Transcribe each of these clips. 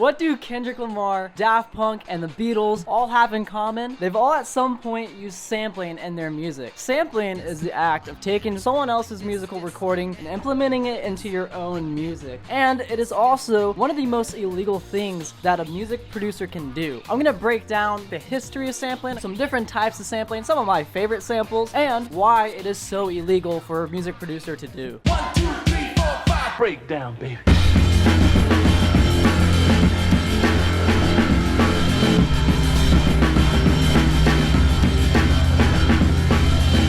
What do Kendrick Lamar, Daft Punk, and the Beatles all have in common? They've all at some point used sampling in their music. Sampling is the act of taking someone else's musical recording and implementing it into your own music. And it is also one of the most illegal things that a music producer can do. I'm gonna break down the history of sampling, some different types of sampling, some of my favorite samples, and why it is so illegal for a music producer to do. 1, 2, 3, 4, 5. Breakdown, baby.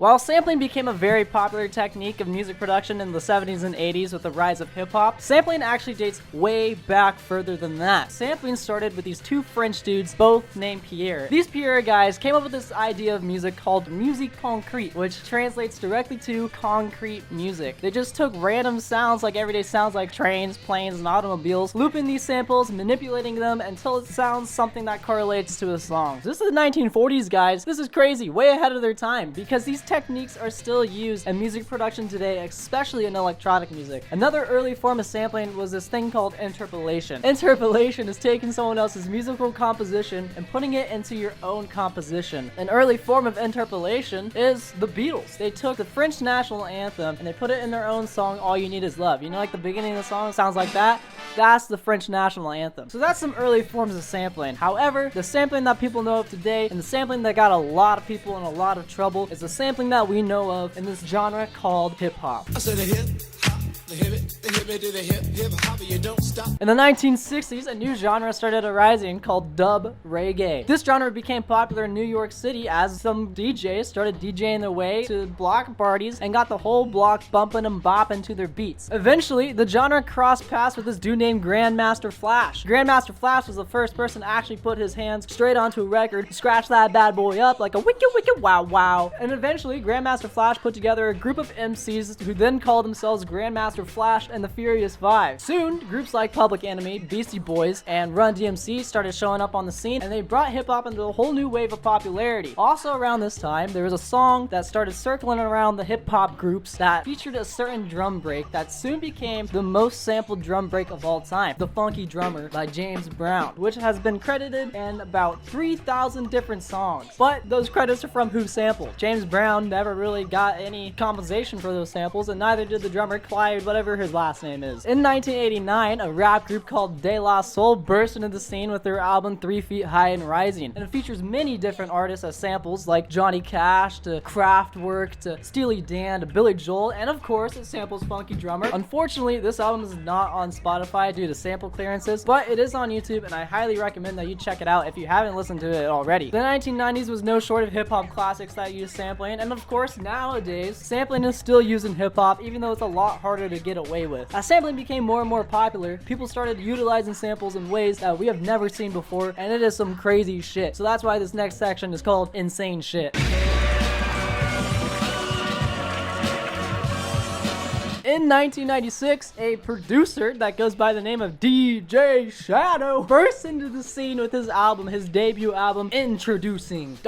While sampling became a very popular technique of music production in the 70s and 80s with the rise of hip-hop, sampling actually dates way back further than that. Sampling started with these two French dudes, both named Pierre. These Pierre guys came up with this idea of music called musique concrete, which translates directly to concrete music. They just took random sounds like everyday sounds like trains, planes, and automobiles, looping these samples, manipulating them until it sounds something that correlates to a song. This is the 1940s, guys. This is crazy, way ahead of their time, because these techniques are still used in music production today, especially in electronic music. Another early form of sampling was this thing called interpolation. Interpolation is taking someone else's musical composition and putting it into your own composition. An early form of interpolation is the Beatles. They took the French national anthem and they put it in their own song, All You Need Is Love. You know, like the beginning of the song sounds like that? That's the French national anthem. So that's some early forms of sampling. However, the sampling that people know of today and the sampling that got a lot of people in a lot of trouble is the sampling that we know of in this genre called hip-hop. In the 1960s, a new genre started arising called dub reggae. This genre became popular in New York City as some DJs started DJing their way to block parties and got the whole block bumping and bopping to their beats. Eventually, the genre crossed paths with this dude named Grandmaster Flash. Grandmaster Flash was the first person to actually put his hands straight onto a record, scratch that bad boy up like a wicked wicked wow wow. And eventually, Grandmaster Flash put together a group of MCs who then called themselves Grandmaster Flash and the Furious Five. Soon, groups like Public Enemy, Beastie Boys, and Run DMC started showing up on the scene, and they brought hip-hop into a whole new wave of popularity. Also around this time, there was a song that started circling around the hip-hop groups that featured a certain drum break that soon became the most sampled drum break of all time, The Funky Drummer by James Brown, which has been credited in about 3,000 different songs. But those credits are from who sampled. James Brown never really got any compensation for those samples, and neither did the drummer Clyde, whatever his last name is. In 1989, a rap group called De La Soul burst into the scene with their album 3 Feet High and Rising, and it features many different artists as samples like Johnny Cash to Kraftwerk to Steely Dan to Billy Joel, and of course it samples Funky Drummer. Unfortunately, this album is not on Spotify due to sample clearances, but it is on YouTube, and I highly recommend that you check it out if you haven't listened to it already. The 1990s was no short of hip-hop classics that use sampling, and of course nowadays sampling is still used in hip-hop, even though it's a lot harder to get away with. As sampling became more and more popular, people started utilizing samples in ways that we have never seen before, and it is some crazy shit. So that's why this next section is called Insane Shit. In 1996, a producer that goes by the name of DJ Shadow burst into the scene with his album, his debut album, Introducing ...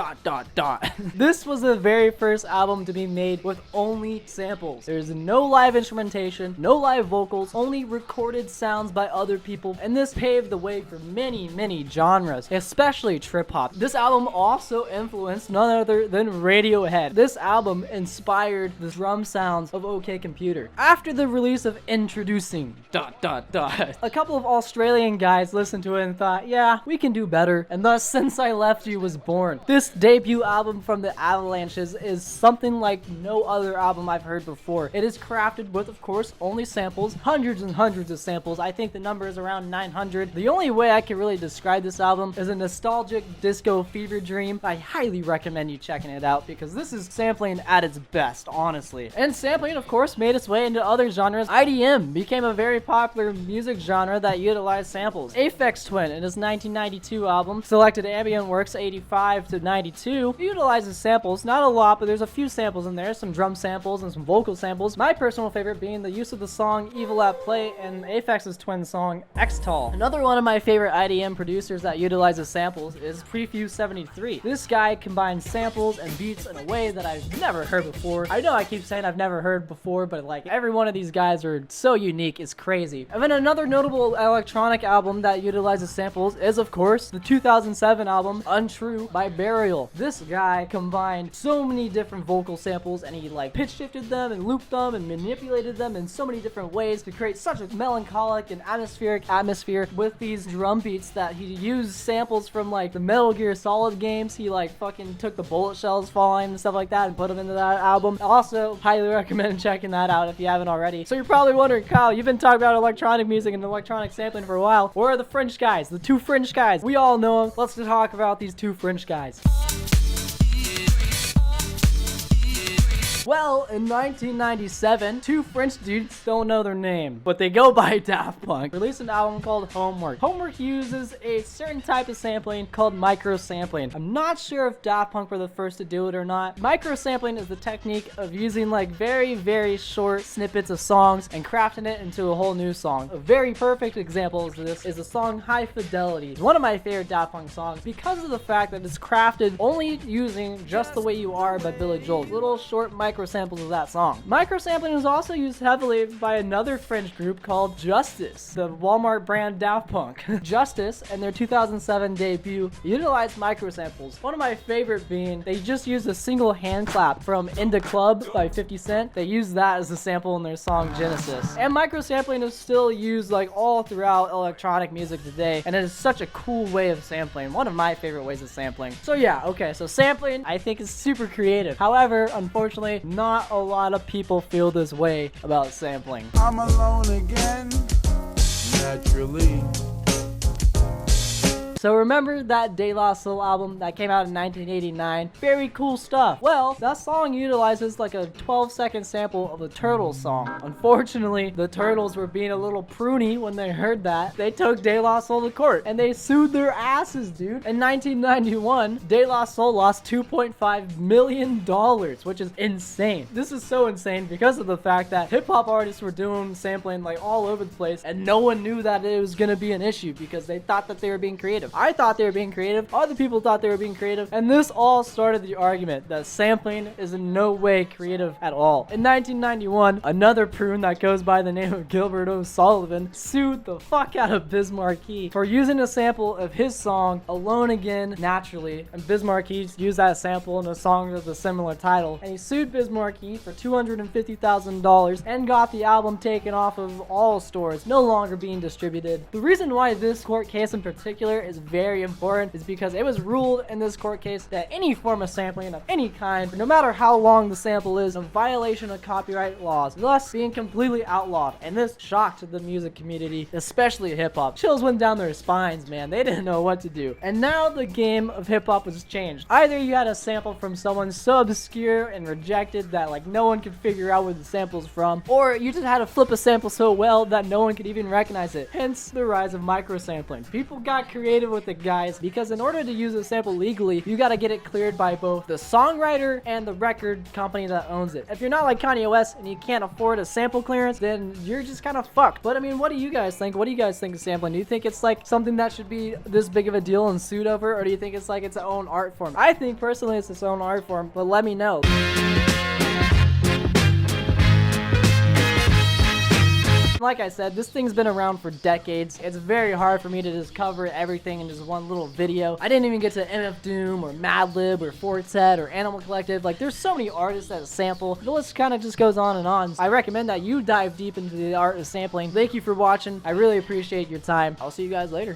This was the very first album to be made with only samples. There's no live instrumentation, no live vocals, only recorded sounds by other people, and this paved the way for many, many genres, especially trip-hop. This album also influenced none other than Radiohead. This album inspired the drum sounds of OK Computer. After the release of Introducing ... a couple of Australian guys listened to it and thought, yeah, we can do better, and thus Since I Left You was born. This debut album from the Avalanches is something like no other album I've heard before. It is crafted with, of course, only samples, hundreds and hundreds of samples. I think the number is around 900. The only way I can really describe this album is a nostalgic disco fever dream. I highly recommend you checking it out because this is sampling at its best, honestly. And sampling, of course, made its way into other genres. IDM became a very popular music genre that utilized samples. Aphex Twin, in his 1992 album, Selected Ambient Works 85 to 92, utilizes samples. Not a lot, but there's a few samples in there, some drum samples and some vocal samples. My personal favorite being the use of the song Evil at Play in Aphex's Twin song X-Tall. Another one of my favorite IDM producers that utilizes samples is Prefuse 73. This guy combines samples and beats in a way that I've never heard before. I know I keep saying I've never heard before, but like every every one of these guys are so unique, it's crazy. And then another notable electronic album that utilizes samples is, of course, the 2007 album Untrue by Burial. This guy combined so many different vocal samples, and he like pitch shifted them and looped them and manipulated them in so many different ways to create such a melancholic and atmospheric atmosphere with these drum beats that he used samples from like the Metal Gear Solid games. He like fucking took the bullet shells falling and stuff like that and put them into that album. Also, highly recommend checking that out if you haven't already. So you're probably wondering, Kyle, you've been talking about electronic music and electronic sampling for a while. Where are the French guys? The two French guys. We all know them. Let's talk about these two French guys. Well, in 1997, two French dudes, don't know their name, but they go by Daft Punk, released an album called Homework. Homework uses a certain type of sampling called micro-sampling. I'm not sure if Daft Punk were the first to do it or not. Micro-sampling is the technique of using like very, very short snippets of songs and crafting it into a whole new song. A very perfect example of this is the song High Fidelity. It's one of my favorite Daft Punk songs because of the fact that it's crafted only using Just the Way You Are by Billy Joel. Little short micro samples of that song. Microsampling is also used heavily by another French group called Justice, the Walmart brand Daft Punk. Justice and their 2007 debut utilized microsamples. One of my favorite being they just used a single hand clap from In the Club by 50 Cent. They used that as a sample in their song Genesis. And microsampling is still used like all throughout electronic music today, and it is such a cool way of sampling. One of my favorite ways of sampling. So yeah, okay, so sampling I think is super creative. However, unfortunately, not a lot of people feel this way about sampling. I'm alone again, naturally. So remember that De La Soul album that came out in 1989? Very cool stuff. Well, that song utilizes like a 12-second sample of the Turtles song. Unfortunately, the Turtles were being a little pruny when they heard that. They took De La Soul to court and they sued their asses, dude. In 1991, De La Soul lost $2.5 million, which is insane. This is so insane because of the fact that hip-hop artists were doing sampling like all over the place and no one knew that it was gonna be an issue because they thought that they were being creative. I thought they were being creative, other people thought they were being creative, and this all started the argument that sampling is in no way creative at all. In 1991, another prune that goes by the name of Gilbert O'Sulivan sued the fuck out of Biz Markie for using a sample of his song Alone Again Naturally, and Biz Markie used that sample in a song with a similar title, and he sued Biz Markie for $250,000 and got the album taken off of all stores, no longer being distributed. The reason why this court case in particular is very important is because it was ruled in this court case that any form of sampling of any kind, no matter how long the sample is, a violation of copyright laws, thus being completely outlawed. And this shocked the music community, especially hip-hop. Chills went down their spines, man. They didn't know what to do. And now the game of hip-hop was changed. Either you had a sample from someone so obscure and rejected that like no one could figure out where the sample's from, or you just had to flip a sample so well that no one could even recognize it. Hence the rise of microsampling. People got creative with it, guys, because in order to use a sample legally, you gotta get it cleared by both the songwriter and the record company that owns it. If you're not like Kanye West and you can't afford a sample clearance, then you're just kind of fucked. But I mean, what do you guys think? What do you guys think of sampling? Do you think it's like something that should be this big of a deal and sued over, or do you think it's like its own art form? I think personally it's its own art form, but let me know. Like I said, this thing's been around for decades. It's very hard for me to just cover everything in just one little video. I didn't even get to MF Doom or Madlib or Fortet or Animal Collective. Like, there's so many artists that sample. The list kind of just goes on and on. I recommend that you dive deep into the art of sampling. Thank you for watching. I really appreciate your time. I'll see you guys later.